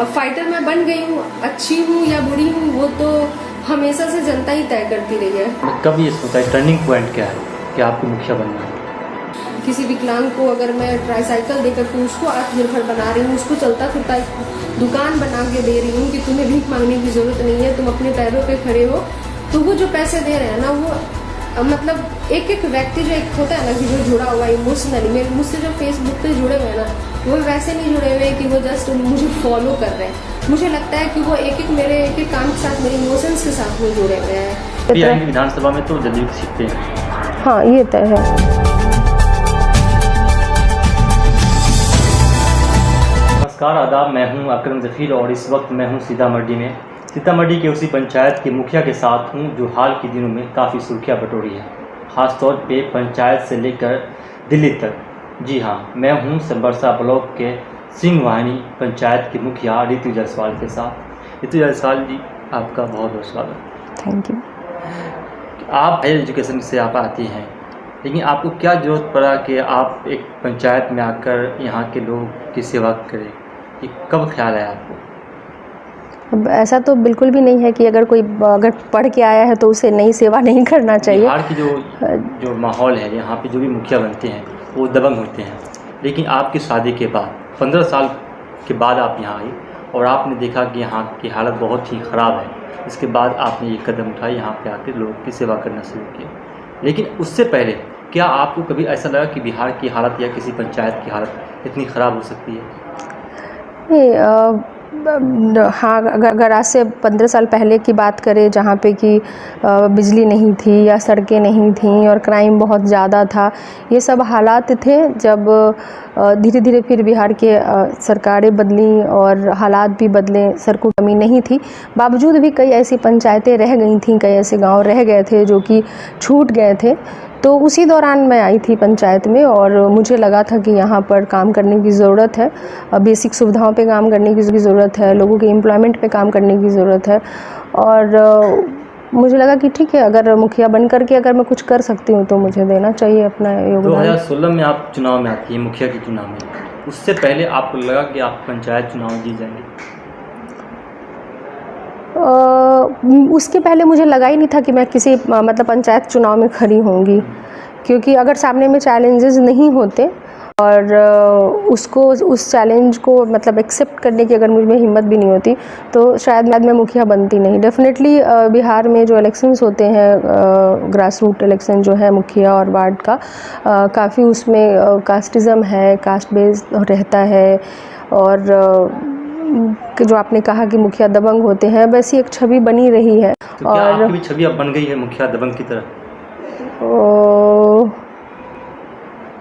अब फाइटर मैं बन गई हूँ, अच्छी हूँ या बुरी हूँ वो तो हमेशा से जनता ही तय करती रही है। कब ये सोचा है, टर्निंग पॉइंट क्या है कि आपको मुखिया बनना है? किसी विकलांग को अगर मैं ट्राईसाइकिल देकर के उसको आत्मनिर्भर बना रही हूँ, उसको चलता फिरता दुकान बना के दे रही हूँ कि तुम्हें भीख मांगने की जरूरत नहीं है, तुम अपने पैरों पे खड़े हो, तो वो जो पैसे दे रहे हैं ना वो मतलब एक एक व्यक्ति जो एक होता है ना कि जो जुड़ा हुआ है इमोशनली मुझसे जो फेसबुक पे जुड़े हुए हैं ना, वो वैसे नहीं जुड़े हुए हैं कि वो जस्ट मुझे फॉलो कर रहे हैं। मुझे लगता है कि वो एक एक मेरे एक एक काम के साथ, मेरे इमोशंस के साथ वो जुड़े हुए हैं। विधानसभा में तो जदयू की सीटें हैं। हाँ, ये तय है। नमस्कार, आदाब। मैं हूं अकरम ज़फ़ीर और इस वक्त मैं हूं सीतामढ़ी में। सीतामढ़ी के उसी पंचायत के मुखिया के साथ हूं जो हाल के दिनों में काफ़ी सुर्खियां बटोरी है, ख़ास तौर पे पंचायत से लेकर दिल्ली तक। जी हां, मैं हूं सरबरसा ब्लॉक के सिंह वाहिनी पंचायत की मुखिया ऋतु जायसवाल के साथ। ऋतु जायसवाल जी, आपका बहुत बहुत स्वागत। Thank you. आप हायर एजुकेशन से आप आती हैं, लेकिन आपको क्या ज़रूरत पड़ा कि आप एक पंचायत में आकर यहाँ के लोग की सेवा करें? ये कब ख्याल आया आपको? अब ऐसा तो बिल्कुल भी नहीं है कि अगर पढ़ के आया है तो उसे नई सेवा नहीं करना चाहिए। बिहार की जो माहौल है, यहाँ पे जो भी मुखिया बनते हैं वो दबंग होते हैं, लेकिन आपकी शादी के बाद 15 साल के बाद आप यहाँ आई और आपने देखा कि यहाँ की हालत बहुत ही ख़राब है। इसके बाद आपने ये कदम उठाया, यहाँ पे आकर लोगों की सेवा करना शुरू किया। लेकिन उससे पहले क्या आपको कभी ऐसा लगा कि बिहार की हालत या किसी पंचायत की हालत इतनी ख़राब हो सकती है? हाँ, अगर आज से 15 साल पहले की बात करें जहाँ पे कि बिजली नहीं थी या सड़कें नहीं थीं और क्राइम बहुत ज़्यादा था, ये सब हालात थे जब धीरे धीरे फिर बिहार के सरकारें बदली और हालात भी बदले, सड़कों की कमी नहीं थी। बावजूद भी कई ऐसी पंचायतें रह गई थीं, कई ऐसे गांव रह गए थे जो कि छूट गए थे। तो उसी दौरान मैं आई थी पंचायत में और मुझे लगा था कि यहाँ पर काम करने की ज़रूरत है, बेसिक सुविधाओं पे काम करने की ज़रूरत है, लोगों के एम्प्लॉयमेंट पे काम करने की ज़रूरत है। और मुझे लगा कि ठीक है, अगर मुखिया बन करके अगर मैं कुछ कर सकती हूँ तो मुझे देना चाहिए अपना योगदान। 2016 में आप चुनाव में आती हैं, मुखिया के चुनाव में। उससे पहले आपको लगा कि आप पंचायत चुनाव जीत जाएंगे? उसके पहले मुझे लगा ही नहीं था कि मैं किसी मतलब पंचायत चुनाव में खड़ी होंगी, क्योंकि अगर सामने में चैलेंजेस नहीं होते और उस चैलेंज को मतलब एक्सेप्ट करने की अगर मुझ में हिम्मत भी नहीं होती तो शायद मैं मुखिया बनती नहीं। डेफिनेटली बिहार में जो इलेक्शंस होते हैं, ग्रास रूट इलेक्शन जो है मुखिया और वार्ड का, काफ़ी उसमें कास्टिज़म है, कास्ट बेस्ड रहता है। और कि जो आपने कहा कि मुखिया दबंग होते हैं, वैसी एक छवि बनी रही है। तो क्या आपकी भी छवि अब बन गई है मुखिया दबंग की तरह?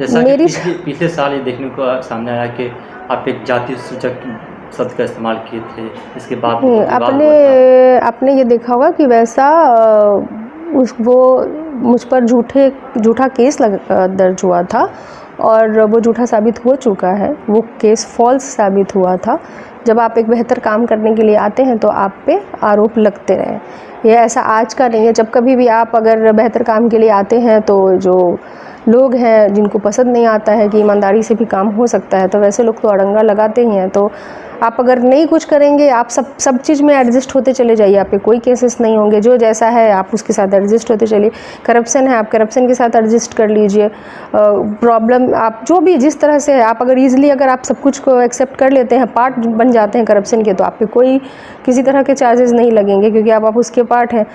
जैसा कि पिछले साल ये देखने को सामने आया कि आप एक जाति सूचक शब्द का इस्तेमाल किए थे, इसके बाद आपने ये देखा होगा कि वैसा वो मुझ पर झूठा केस दर्ज हुआ था और वो झूठा साबित हो चुका है। वो केस फॉल्स साबित हुआ था। जब आप एक बेहतर काम करने के लिए आते हैं तो आप पे आरोप लगते रहे। ये ऐसा आज का नहीं है। जब कभी भी आप अगर बेहतर काम के लिए आते हैं तो जो लोग हैं जिनको पसंद नहीं आता है कि ईमानदारी से भी काम हो सकता है, तो वैसे लोग तो अड़ंगा लगाते ही हैं। तो आप अगर नहीं कुछ करेंगे, आप सब चीज़ में एडजस्ट होते चले जाइए, आप पे कोई केसेस नहीं होंगे। जो जैसा है आप उसके साथ एडजस्ट होते चलिए। करप्शन है, आप करप्शन के साथ एडजस्ट कर लीजिए। प्रॉब्लम आप जो भी जिस तरह से है, आप अगर ईजिली अगर आप सब कुछ को एक्सेप्ट कर लेते हैं, पार्ट बन जाते हैं करप्शन के, तो आप पे कोई किसी तरह के चार्जेस नहीं लगेंगे, क्योंकि आप उसके पार्ट हैं।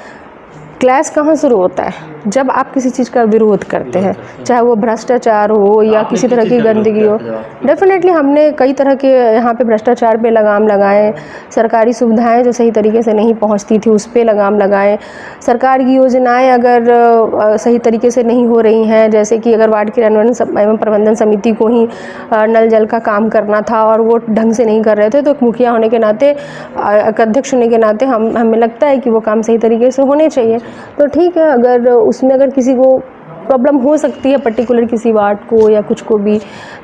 क्लैश कहाँ शुरू होता है? जब आप किसी चीज़ का विरोध करते हैं, चाहे वो भ्रष्टाचार हो या किसी तरह की गंदगी हो। डेफिनेटली हमने कई तरह के यहाँ पे भ्रष्टाचार पे लगाम लगाए, सरकारी सुविधाएं जो सही तरीके से नहीं पहुँचती थी उस पे लगाम लगाए, सरकार की योजनाएं अगर सही तरीके से नहीं हो रही हैं, जैसे कि अगर वार्ड क्रियान्वयन एवं प्रबंधन समिति को ही नल जल का काम करना था और वो ढंग से नहीं कर रहे थे, तो एक मुखिया होने के नाते, एक अध्यक्ष होने के नाते हमें लगता है कि वो काम सही तरीके से होने चाहिए। तो ठीक है, अगर उसमें अगर किसी को प्रॉब्लम हो सकती है पर्टिकुलर किसी वार्ड को या कुछ को भी,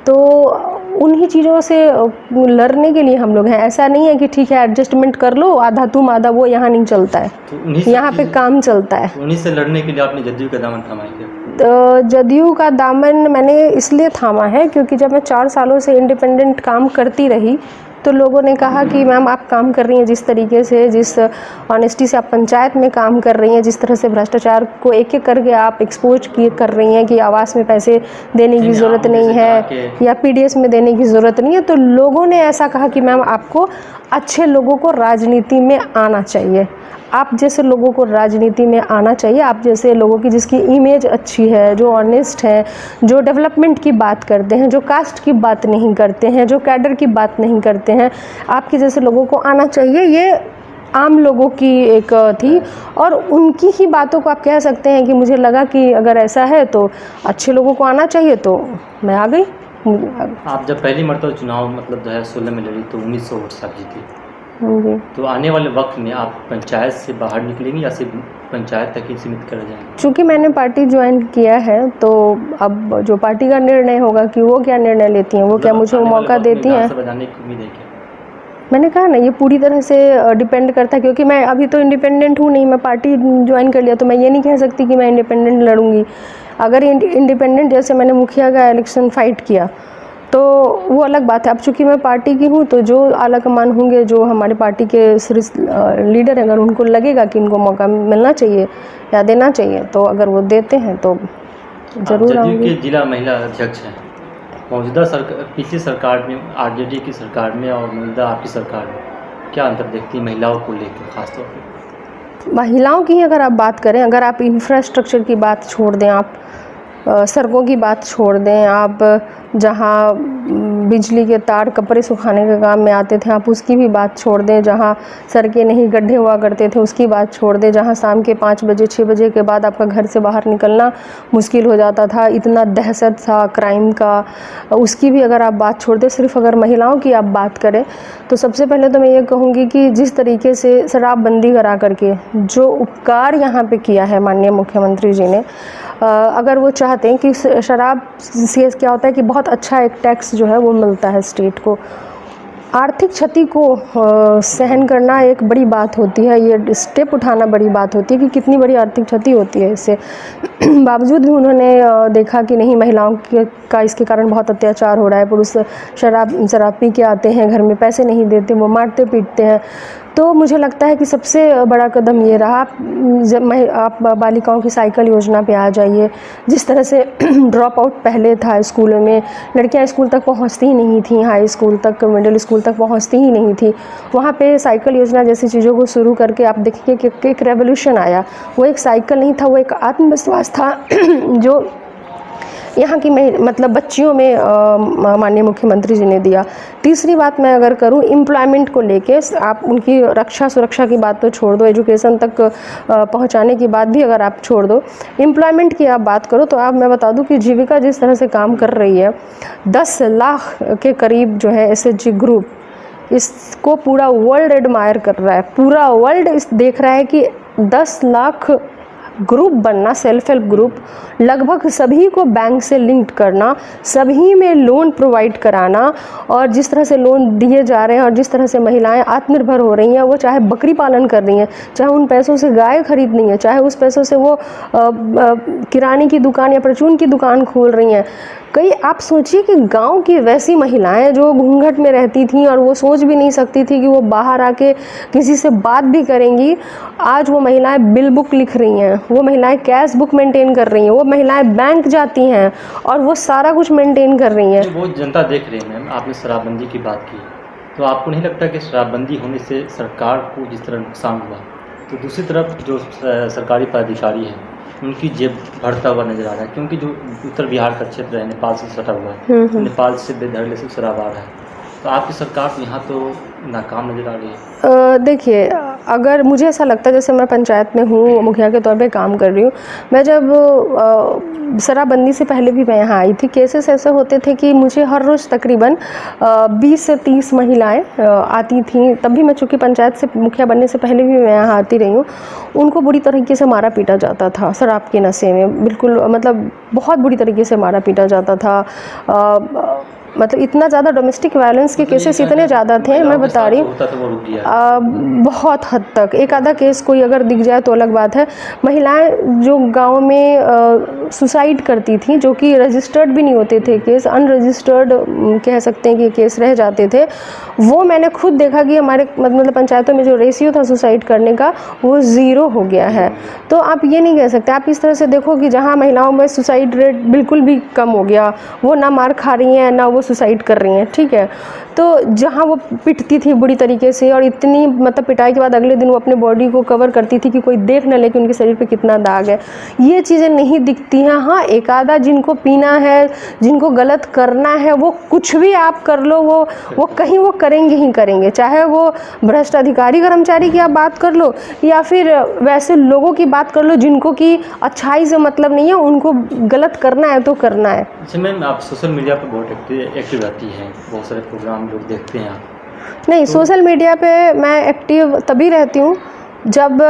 तो उन्हीं चीज़ों से लड़ने के लिए हम लोग हैं। ऐसा नहीं है कि ठीक है एडजस्टमेंट कर लो, आधा तुम आधा वो, यहाँ नहीं चलता है। तो यहाँ पे काम चलता है। उन्हीं से लड़ने के लिए आपने जदयू का दामन थामा है? तो जदयू का दामन मैंने इसलिए थामा है क्योंकि जब मैं 4 सालों से इंडिपेंडेंट काम करती रही तो लोगों ने कहा कि मैम आप काम कर रही हैं जिस तरीके से, जिस ऑनेस्टी से आप पंचायत में काम कर रही हैं, जिस तरह से भ्रष्टाचार को एक एक करके आप एक्सपोज कर रही हैं कि आवास में पैसे देने की ज़रूरत नहीं है या पीडीएस में देने की ज़रूरत नहीं है, तो लोगों ने ऐसा कहा कि मैम आपको अच्छे लोगों को राजनीति में आना चाहिए, आप जैसे लोगों को राजनीति में आना चाहिए, आप जैसे लोगों की जिसकी इमेज अच्छी है, जो ऑनेस्ट है, जो डेवलपमेंट की बात करते हैं, जो कास्ट की बात नहीं करते हैं, जो कैडर की बात नहीं करते हैं, आपके जैसे लोगों को आना चाहिए। ये आम लोगों की एक थी और उनकी ही बातों को आप कह सकते हैं कि मुझे लगा कि अगर ऐसा है तो अच्छे लोगों को आना चाहिए, तो मैं आ गई। आप जब पहली मरतबा चुनाव मतलब 2016 में लड़ी तो 1900 वोट से आप जीती, जी। तो आने वाले वक्त में आप पंचायत से बाहर निकलेंगी या सिर्फ पंचायत तक ही सीमित कर जाएंगे? चूँकि मैंने पार्टी ज्वाइन किया है तो अब जो पार्टी का निर्णय होगा कि वो क्या निर्णय लेती हैं, वो क्या मुझे वो मौका देती हैं। बजाने की उम्मीद है क्या? मैंने कहा ना, ये पूरी तरह से डिपेंड करता है, क्योंकि मैं अभी तो इंडिपेंडेंट हूँ नहीं, मैं पार्टी ज्वाइन कर लिया तो मैं ये नहीं कह सकती कि मैं इंडिपेंडेंट लड़ूंगी। अगर इंडिपेंडेंट जैसे मैंने मुखिया का इलेक्शन फाइट किया तो वो अलग बात है। अब चूँकि मैं पार्टी की हूँ तो जो आला कमान होंगे, जो हमारे पार्टी के लीडर हैं, अगर उनको लगेगा कि इनको मौका मिलना चाहिए या देना चाहिए तो अगर वो देते हैं तो ज़रूर आऊँगी। के जिला महिला अध्यक्ष हैं, मौजूदा पिछली सरकार में, आरजेडी की सरकार में और मौजूदा आपकी सरकार में क्या अंतर देखती है महिलाओं को लेकर खासतौर पर? महिलाओं की ही अगर आप बात करें, अगर आप इंफ्रास्ट्रक्चर की बात छोड़ दें, आप सड़कों की बात छोड़ दें, आप जहाँ बिजली के तार कपड़े सुखाने के काम में आते थे आप उसकी भी बात छोड़ दें, जहाँ सड़कें नहीं गड्ढे हुआ करते थे उसकी बात छोड़ दें, जहाँ शाम के 5 बजे 6 बजे के बाद आपका घर से बाहर निकलना मुश्किल हो जाता था, इतना दहशत था क्राइम का, उसकी भी अगर आप बात छोड़ दें, सिर्फ अगर महिलाओं की आप बात करें तो सबसे पहले तो मैं ये कहूँगी कि जिस तरीके से शराबबंदी करा करके जो उपकार यहाँ पे किया है माननीय मुख्यमंत्री जी ने, अगर वो चाहते हैं कि शराब से क्या होता है कि बहुत अच्छा एक टैक्स जो है वो मिलता है स्टेट को, आर्थिक क्षति को सहन करना एक बड़ी बात होती है, ये स्टेप उठाना बड़ी बात होती है कि कितनी बड़ी आर्थिक क्षति होती है इससे। बावजूद भी उन्होंने देखा कि नहीं, महिलाओं का इसके कारण बहुत अत्याचार हो रहा है, पुरुष शराब पी के आते हैं, घर में पैसे नहीं देते, वो मारते पीटते हैं। तो मुझे लगता है कि सबसे बड़ा कदम ये रहा, आप बालिकाओं की साइकिल योजना पे आ जाइए। जिस तरह से ड्रॉप आउट पहले था स्कूलों में, लड़कियां स्कूल तक पहुंचती ही नहीं थी, हाई स्कूल तक, मिडिल स्कूल तक पहुंचती ही नहीं थी, वहाँ पे साइकिल योजना जैसी चीज़ों को शुरू करके आप देखिए कि एक रेवोल्यूशन आया। वो एक साइकिल नहीं था, वो एक आत्मविश्वास था जो यहाँ की मतलब बच्चियों में माननीय मुख्यमंत्री जी ने दिया। तीसरी बात मैं अगर करूँ एम्प्लॉयमेंट को लेके, आप उनकी रक्षा सुरक्षा की बात तो छोड़ दो, एजुकेशन तक पहुँचाने की बात भी अगर आप छोड़ दो, एम्प्लॉयमेंट की आप बात करो तो आप मैं बता दूँ कि जीविका जिस तरह से काम कर रही है, 10 लाख के करीब जो है SHG ग्रुप, इसको पूरा वर्ल्ड एडमायर कर रहा है, पूरा वर्ल्ड इस देख रहा है कि 10 लाख ग्रुप बनना, सेल्फ हेल्प ग्रुप, लगभग सभी को बैंक से लिंक्ड करना, सभी में लोन प्रोवाइड कराना, और जिस तरह से लोन दिए जा रहे हैं और जिस तरह से महिलाएं आत्मनिर्भर हो रही हैं, वो चाहे बकरी पालन कर रही हैं, चाहे उन पैसों से गाय खरीद रही हैं, चाहे उस पैसों से वो किराने की दुकान या परचून की दुकान खोल रही हैं। कई आप सोचिए कि गांव की वैसी महिलाएं जो घूंघट में रहती थीं और वो सोच भी नहीं सकती थी कि वो बाहर आके किसी से बात भी करेंगी, आज वो महिलाएं बिल बुक लिख रही हैं, वो महिलाएं कैश बुक मेंटेन कर रही हैं, वो महिलाएं बैंक जाती हैं और वो सारा कुछ मेंटेन कर रही हैं। वो जनता देख रही है। मैम, आपने शराबबंदी की बात की, तो आपको नहीं लगता कि शराबबंदी होने से सरकार को जिस तरह नुकसान हुआ, तो दूसरी तरफ जो सरकारी पदाधिकारी हैं उनकी जेब भरता हुआ नजर आ रहा है, क्योंकि जो उत्तर बिहार का क्षेत्र है नेपाल से सटा हुआ है, नेपाल से बेधड़े से शराब आ रहा है, तो आपकी सरकार यहाँ तो नाकाम नज़र आ रही है। देखिए, अगर मुझे ऐसा लगता है, जैसे मैं पंचायत में हूँ, मुखिया के तौर पे काम कर रही हूँ, मैं जब शराबबंदी से पहले भी मैं यहाँ आई थी, केसेस ऐसे होते थे कि मुझे हर रोज़ तकरीबन 20 से 30 महिलाएं आती थीं। तब भी मैं चूँकि पंचायत से मुखिया बनने से पहले भी मैं यहाँ आती रही हूँ, उनको बुरी तरीके से मारा पीटा जाता था शराब के नशे में, बिल्कुल मतलब बहुत बुरी तरीके से मारा पीटा जाता था। मतलब इतना ज़्यादा डोमेस्टिक वायलेंस के केसेस इतने ज़्यादा थे, मैं बता रही हूँ बहुत हद तक। एक आधा केस कोई अगर दिख जाए तो अलग बात है। महिलाएं जो गांव में सुसाइड करती थी, जो कि रजिस्टर्ड भी नहीं होते थे केस, अनरजिस्टर्ड कह सकते हैं कि केस रह जाते थे, वो मैंने खुद देखा कि हमारे मतलब पंचायतों में जो रेशियो था सुसाइड करने का वो 0 हो गया है। तो आप ये नहीं कह सकते, आप इस तरह से देखो कि जहाँ महिलाओं में सुसाइड रेट बिल्कुल भी कम हो गया, वो ना मार खा रही हैं ना वो सुसाइड कर रही हैं, ठीक है। तो जहाँ वो पिटती थी बुरी तरीके से और इतनी मतलब पिटाई के बाद अगले दिन वो अपने बॉडी को कवर करती थी कि कोई देख न ले कि उनके शरीर पे कितना दाग है, ये चीज़ें नहीं दिखती हैं। हाँ, एक आधा जिनको पीना है, जिनको गलत करना है, वो कुछ भी आप कर लो, वो कहीं वो करेंगे ही करेंगे, चाहे वो भ्रष्ट अधिकारी कर्मचारी की आप बात कर लो या फिर वैसे लोगों की बात कर लो जिनको कि अच्छाई से मतलब नहीं है, उनको गलत करना है तो करना है। अच्छा मैम, आप सोशल मीडिया पर बहुत एक्टिव रहती हैं, बहुत सारे प्रोग्राम लोग देखते हैं आप? नहीं, सोशल मीडिया पे मैं एक्टिव तभी रहती हूँ जब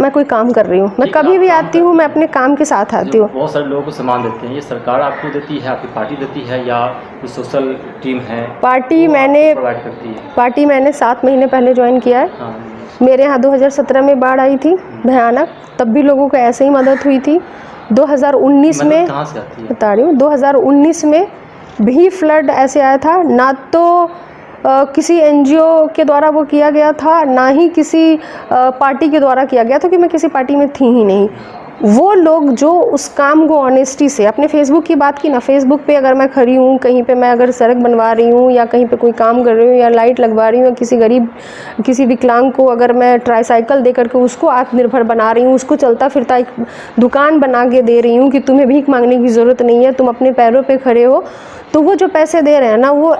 मैं कोई काम कर रही हूँ। मैं कभी भी आती हूँ, मैं अपने काम के साथ आती हूँ। बहुत सारे लोगों को सामान देते हैं, ये सरकार आपको देती है, आपकी पार्टी देती है या कोई सोशल टीम है? पार्टी मैंने प्रोवाइड करती है? पार्टी मैंने 7 महीने पहले ज्वाइन किया है। हाँ। मेरे यहाँ 2017 में बाढ़ आई थी भयानक, तब भी लोगों को ऐसे ही मदद हुई थी। 2019 में कहाँ से आती है? बता रही हूँ, 2019 में भी फ्लड ऐसे आया था, ना तो किसी एनजीओ के द्वारा वो किया गया था, ना ही किसी पार्टी के द्वारा किया गया था, क्योंकि मैं किसी पार्टी में थी ही नहीं। वो लोग जो उस काम को ऑनेस्टी से, अपने फेसबुक की बात की ना, फेसबुक पे अगर मैं खड़ी हूँ, कहीं पे मैं अगर सड़क बनवा रही हूँ या कहीं पे कोई काम कर रही हूँ या लाइट लगवा रही हूँ या किसी गरीब किसी विकलांग को अगर मैं ट्राईसाइकिल दे करके उसको आत्मनिर्भर बना रही हूँ, उसको चलता फिरता एक दुकान बना के दे रही हूँ कि तुम्हें भीख मांगने की ज़रूरत नहीं है, तुम अपने पैरों पर खड़े हो, तो वो जो पैसे दे रहे हैं ना, वो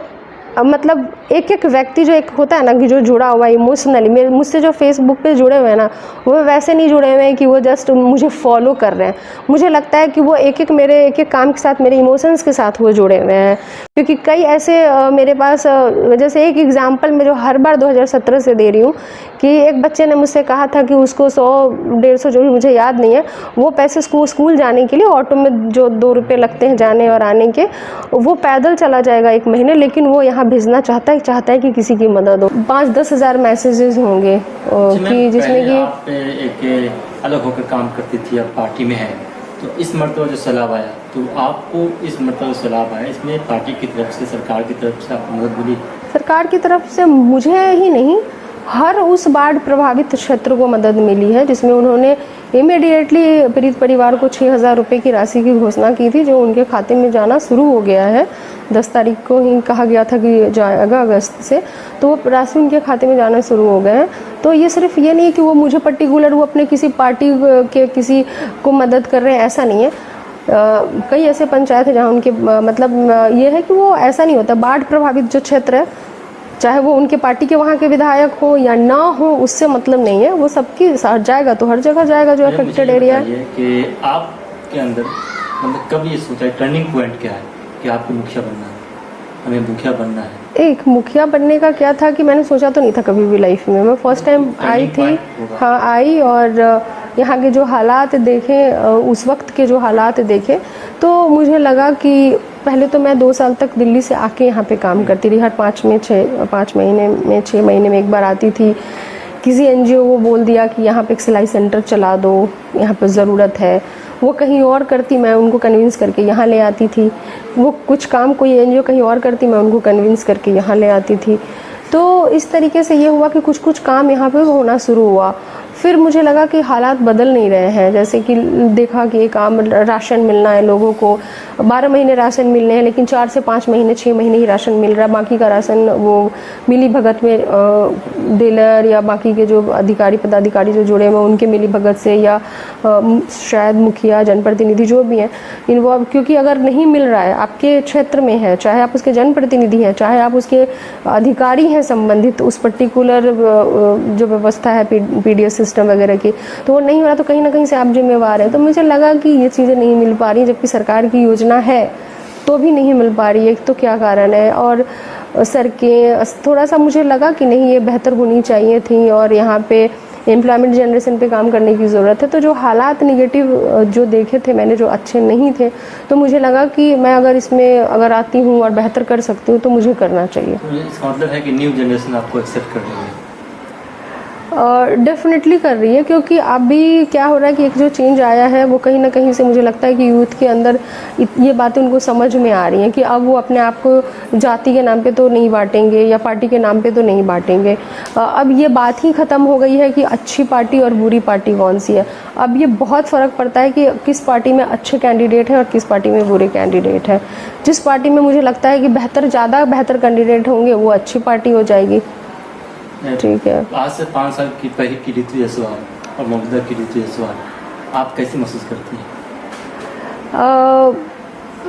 मतलब एक एक व्यक्ति जो एक होता है ना कि जो जुड़ा हुआ है इमोशनली मुझसे, जो फेसबुक पे जुड़े हुए हैं ना, वो वैसे नहीं जुड़े हुए हैं कि वो जस्ट मुझे फॉलो कर रहे हैं। मुझे लगता है कि वो एक एक मेरे एक एक काम के साथ, मेरे इमोशंस के साथ वो जुड़े हुए हैं। क्योंकि कई ऐसे मेरे पास, जैसे एक एग्जांपल मैं जो हर बार 2017 से दे रही हूँ कि एक बच्चे ने मुझसे कहा था कि उसको 100-150 जो भी मुझे याद नहीं है, वो पैसे स्कूल जाने के लिए ऑटो में जो 2 रुपये लगते हैं जाने और आने के, वो पैदल चला जाएगा 1 महीने, लेकिन वो यहाँ भेजना चाहता है कि किसी की मदद हो। 5-10 हज़ार मैसेजेस होंगे कि जिसमें कि आप एक अलग होकर काम करती थी, अब पार्टी में है, तो इस मरतबा जो सैलाब आया, तो आपको इस मरतबा सैलाब आया, इसमें पार्टी की तरफ से, सरकार की तरफ से आपको मदद मिली? सरकार की तरफ से मुझे ही नहीं, हर उस बाढ़ प्रभावित क्षेत्र को मदद मिली है, जिसमें उन्होंने इमीडिएटली पीड़ित परिवार को 6,000 रुपये की राशि की घोषणा की थी, जो उनके खाते में जाना शुरू हो गया है। 10 तारीख को ही कहा गया था कि जाएगा अगस्त से, तो वो राशि उनके खाते में जाना शुरू हो गए हैं। तो ये सिर्फ ये नहीं है कि वो मुझे पर्टिकुलर वो अपने किसी पार्टी के किसी को मदद कर रहे हैं, ऐसा नहीं है। कई ऐसे पंचायत है जहाँ उनके मतलब ये है कि वो ऐसा नहीं होता, बाढ़ प्रभावित जो क्षेत्र है, चाहे वो उनके पार्टी के वहाँ के विधायक हो या ना हो, उससे मतलब नहीं है, वो सबकी साथ जाएगा तो हर जगह जाएगा जो अफेक्टेड एरिया है। कि आपके अंदर मतलब कब ये सोचा, टर्निंग पॉइंट क्या है कि आपको मुखिया बनना है, हमें मुखिया बनना है? एक मुखिया बनने का क्या था कि मैंने सोचा तो नहीं था कभी भी लाइफ में। मैं फर्स्ट टाइम आई थी, हाँ आई, और यहाँ के जो हालात देखे, उस वक्त के जो हालात देखे, तो मुझे लगा कि पहले तो मैं 2 साल तक दिल्ली से आके यहाँ पे काम करती रही। हर 5 महीने में 6 महीने में एक बार आती थी। किसी एनजीओ को बोल दिया कि यहाँ पे एक सिलाई सेंटर चला दो, यहाँ पे ज़रूरत है, वो कहीं और करती, मैं उनको कन्विंस करके यहाँ ले आती थी। वो कुछ काम कोई एनजीओ कहीं और करती, मैं उनको कन्विंस करके यहाँ ले आती थी। तो इस तरीके से ये हुआ कि कुछ कुछ काम यहाँ पे होना शुरू हुआ। फिर मुझे लगा कि हालात बदल नहीं रहे हैं, जैसे कि देखा कि एक आम राशन मिलना है लोगों को, 12 महीने राशन मिलने हैं, लेकिन 4 से 5 महीने 6 महीने ही राशन मिल रहा है। बाकी का राशन वो मिली भगत में डीलर या बाकी के जो अधिकारी पदाधिकारी जो जुड़े हुए उनके मिली भगत से, या शायद मुखिया जनप्रतिनिधि जो भी हैं इन्वॉल्व, क्योंकि अगर नहीं मिल रहा है, आपके क्षेत्र में है, चाहे आप उसके जनप्रतिनिधि हैं, चाहे आप उसके अधिकारी हैं संबंधित उस पर्टिकुलर जो व्यवस्था है पीडीएस सिस्टम वगैरह की, तो वो नहीं हो रहा, तो कहीं ना कहीं से आप जिम्मेवार हैं। तो मुझे लगा कि ये चीज़ें नहीं मिल पा रही, जबकि सरकार की योजना है तो भी नहीं मिल पा रही है, तो क्या कारण है। और सड़कें थोड़ा सा मुझे लगा कि नहीं, ये बेहतर होनी चाहिए थी, और यहाँ पे एम्प्लॉयमेंट जनरेशन पे काम करने की ज़रूरत है। तो जो हालात निगेटिव जो देखे थे मैंने, जो अच्छे नहीं थे, तो मुझे लगा कि मैं अगर इसमें अगर आती हूँ और बेहतर कर सकती हूँ तो मुझे करना चाहिए। तो इसका मतलब है कि न्यू जनरेशन आपको एक्सेप्ट कर रही है? डेफिनेटली कर रही है, क्योंकि अभी क्या हो रहा है कि एक जो चेंज आया है वो कहीं ना कहीं से मुझे लगता है कि यूथ के अंदर ये बातें उनको समझ में आ रही हैं कि अब वो अपने आप को जाति के नाम पे तो नहीं बांटेंगे या पार्टी के नाम पे तो नहीं बांटेंगे। अब ये बात ही ख़त्म हो गई है कि अच्छी पार्टी और बुरी पार्टी कौन सी है। अब ये बहुत फ़र्क पड़ता है कि किस पार्टी में अच्छे कैंडिडेट हैं और किस पार्टी में बुरे कैंडिडेट हैं। जिस पार्टी में मुझे लगता है कि ज़्यादा बेहतर कैंडिडेट होंगे वो अच्छी पार्टी हो जाएगी। ठीक है। आज से 5 साल की पहले की ऋतु जायसवाल और मौजूदा की ऋतु जायसवाल आप कैसे महसूस करती हैं?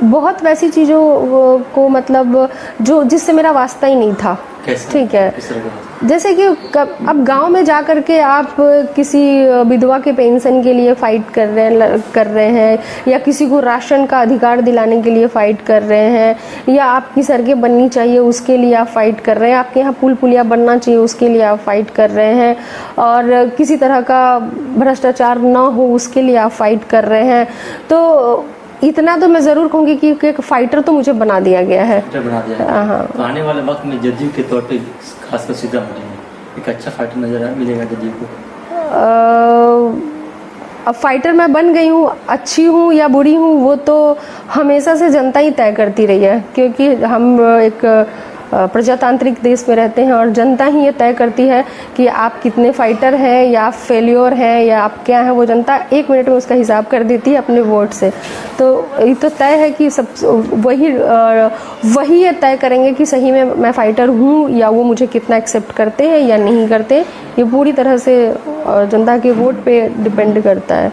बहुत वैसी चीज़ों को मतलब जो जिससे मेरा वास्ता ही नहीं था। कैसे? ठीक है। किस तरह का? जैसे कि अब गांव में जा कर के आप किसी विधवा के पेंशन के लिए फ़ाइट कर रहे हैं या किसी को राशन का अधिकार दिलाने के लिए फ़ाइट कर रहे हैं या आपकी सड़कें बननी चाहिए उसके लिए आप फ़ाइट कर रहे हैं, आपके यहाँ पुल पुलिया बनना चाहिए उसके लिए आप फ़ाइट कर रहे हैं और किसी तरह का भ्रष्टाचार ना हो उसके लिए आप फ़ाइट कर रहे हैं। तो इतना तो मैं ज़रूर कहूँगी कि एक फ़ाइटर तो मुझे बना दिया गया है। बना दिया है। हाँ। तो आने वाले वक्त में जदयू के तौर पे खासकर सीतामढ़ी में एक अच्छा फाइटर नजर मिलेगा जदयू को? अब फाइटर मैं बन गई हूँ, अच्छी हूँ या बुरी हूँ वो तो हमेशा से जनता ही तय करती रही है, क्योंकि हम एक प्रजातांत्रिक देश में रहते हैं और जनता ही ये तय करती है कि आप कितने फाइटर हैं या आप फेल्योर हैं या आप क्या हैं। वो जनता 1 मिनट में उसका हिसाब कर देती है अपने वोट से। तो ये तो तय है कि सब वही ये तय करेंगे कि सही में मैं फ़ाइटर हूँ या वो मुझे कितना एक्सेप्ट करते हैं या नहीं करते। ये पूरी तरह से जनता के वोट पे डिपेंड करता है।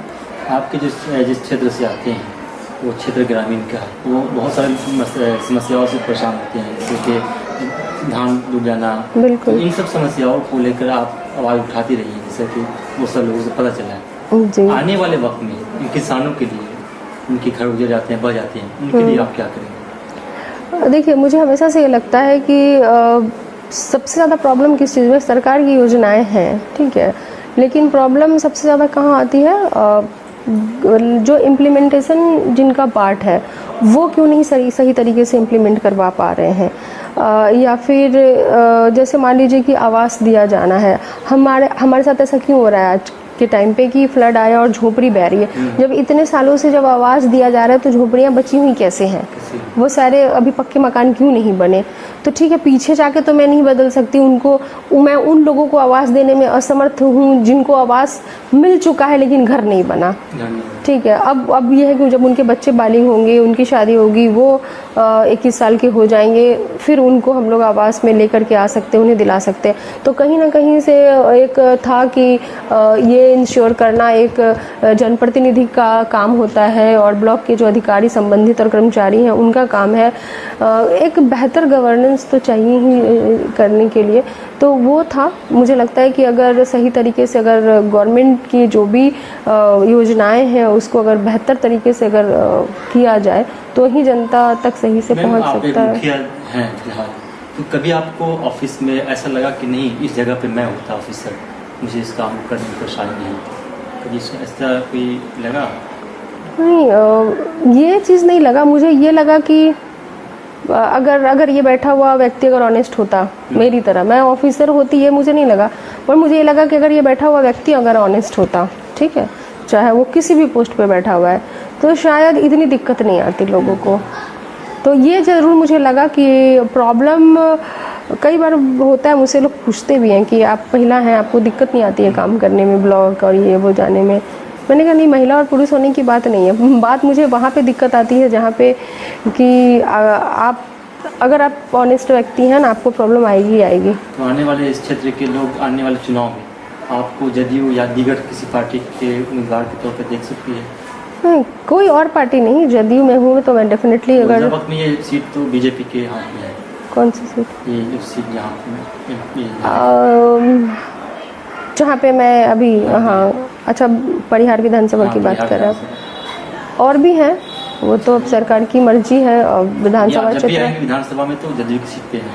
आपके जिस क्षेत्र से आते हैं वो क्षेत्र ग्रामीण का है, वो बहुत सारी समस्याओं से परेशान होते हैं, जैसे कि धान डूब जाना। बिल्कुल। तो इन सब समस्याओं को लेकर आप आवाज़ उठाती रही हैं, जैसे कि वो सब लोगों से पता चला है। जी। आने वाले वक्त में इन किसानों के लिए उनके घर उजड़ जाते हैं, बह जाते हैं, उनके लिए आप क्या करेंगे? देखिए, मुझे हमेशा से ये लगता है कि सबसे ज़्यादा प्रॉब्लम किस चीज़ में, सरकार की योजनाएं हैं, ठीक है, लेकिन प्रॉब्लम सबसे ज़्यादा कहाँ आती है, जो इम्प्लीमेंटेशन जिनका पार्ट है वो क्यों नहीं सही तरीके से इम्प्लीमेंट करवा पा रहे हैं। या फिर जैसे मान लीजिए कि आवास दिया जाना है, हमारे साथ ऐसा क्यों हो रहा है आज के टाइम पे कि फ्लड आया और झोपड़ी बह रही है। जब इतने सालों से जब आवास दिया जा रहा है तो झोपड़ियाँ बची हुई कैसे हैं, वो सारे अभी पक्के मकान क्यों नहीं बने। तो ठीक है, पीछे जाके तो मैं नहीं बदल सकती उनको, मैं उन लोगों को आवास देने में असमर्थ हूँ जिनको आवास मिल चुका है लेकिन घर नहीं बना। ठीक है, अब ये है कि जब उनके बच्चे बालिग होंगे, उनकी शादी होगी, वो 21 साल के हो जाएंगे, फिर उनको हम लोग आवास में लेकर के आ सकते हैं, उन्हें दिला सकते हैं। तो कहीं ना कहीं से एक था कि ये इंश्योर करना एक जनप्रतिनिधि का काम होता है और ब्लॉक के जो अधिकारी संबंधित और कर्मचारी हैं उनका काम है। एक बेहतर गवर्नेंस तो चाहिए ही करने के लिए, तो वो था। मुझे लगता है कि अगर सही तरीके से अगर गवर्नमेंट की जो भी योजनाएं हैं उसको अगर बेहतर तरीके से अगर किया जाए तो ही जनता तक सही से पहुंच सकता है। मुखिया हैं फिलहाल, तो कभी आपको ऑफिस में ऐसा लगा कि नहीं, इस जगह पे मैं होता ऑफिसर, मुझे इस काम करने में परेशानी नहीं, कभी ऐसा कोई लगा? नहीं, ये चीज़ नहीं लगा। मुझे ये लगा कि अगर ये बैठा हुआ व्यक्ति अगर ऑनेस्ट होता मेरी तरह, मैं ऑफिसर होती, ये मुझे नहीं लगा, पर मुझे ये लगा कि अगर ये बैठा हुआ व्यक्ति अगर ऑनेस्ट होता, ठीक है, चाहे वो किसी भी पोस्ट पे बैठा हुआ है, तो शायद इतनी दिक्कत नहीं आती लोगों को। तो ये ज़रूर मुझे लगा कि प्रॉब्लम कई बार होता है, मुझसे लोग पूछते भी हैं कि आप महिला हैं, आपको दिक्कत नहीं आती है काम करने में, ब्लॉक और ये वो जाने में। मैंने कहा नहीं, महिला और पुरुष होने की बात नहीं है, बात मुझे वहाँ पे दिक्कत आती है जहाँ पे कि आप अगर आप ऑनेस्ट व्यक्ति हैं ना, आपको प्रॉब्लम आएगी ही आएगी। तो आने वाले इस क्षेत्र के लोग आने वाले चुनाव में आपको जदयू या दीगर किसी पार्टी के उम्मीदवार के तौर पर देख सकती है? नहीं, कोई और पार्टी नहीं, जदयू में हूँ तो मैं डेफिनेटली अगर वक्त में ये सीट तो बीजेपी के हाथ में है। कौन सी सीट? ये जो सीट जहाँ पे मैं अभी, हाँ अच्छा, परिहार विधानसभा की बात कर रहा हूँ। और भी हैं, वो तो अब सरकार की मर्जी है। और विधानसभा विधानसभा में तो जदयू की सीट पे है।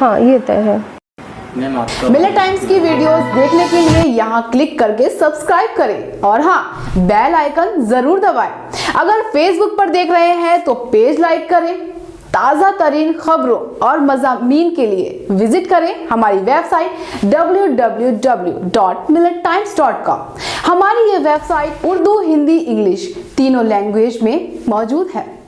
हाँ, ये तय है। मैम आपका मिलेट टाइम्स की वीडियोस देखने के लिए यहाँ क्लिक करके सब्सक्राइब करें और हाँ, बेल आइकन जरूर दबाएं। अगर फेसबुक पर देख रहे हैं तो पेज लाइक करें। ताज़ा तरीन खबरों और मज़ामीन के लिए विजिट करें हमारी वेबसाइट www.millettimes.com। हमारी ये वेबसाइट उर्दू, हिंदी, इंग्लिश तीनों लैंग्वेज में मौजूद है।